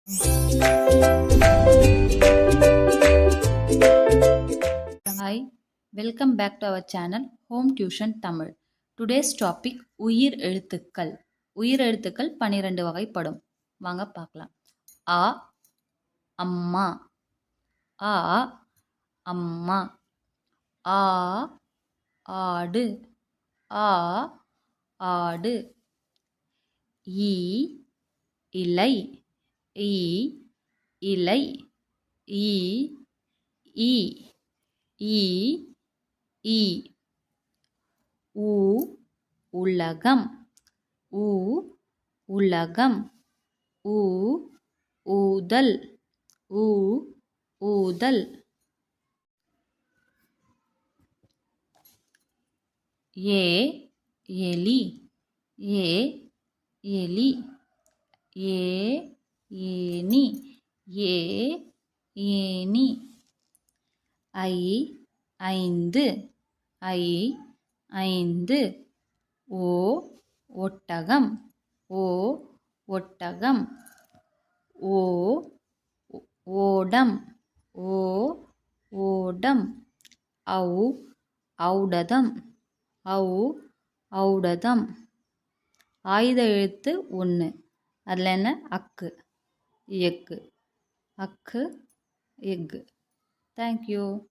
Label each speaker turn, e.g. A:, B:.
A: Hi, welcome back to our channel Home Tuition Tamil. Today's topic உயிர் எழுத்துக்கள். உயிர் எழுத்துக்கள் 12 வகைப்படும். வாங்க பார்க்கலாம். ஆ அம்மா, ஆ அம்மா, ஆ ஆடு, ஆ ஆடு, ஈ இலை, ஈ இலை, ஈ ஈ ஈ ஈ, ஊ உலகம், ஊ உலகம், ஊ ஊதல், ஊ ஊதல், ஏ எலி, ஏ எலி, ஏ ஏனி, ஏ ஏனி, ஐ ஐந்து, ஐ ஐந்து, ஓ ஒட்டகம், ஓ ஒட்டகம், ஓ ஓடம், ஓ ஓடம், ஔ ஔடதம், ஔ ஔடதம், ஆயுத எழுத்து 1. அதில் என்ன? அக்கு, எக்கு, அக்கு எக்கு. தேங்க்யூ.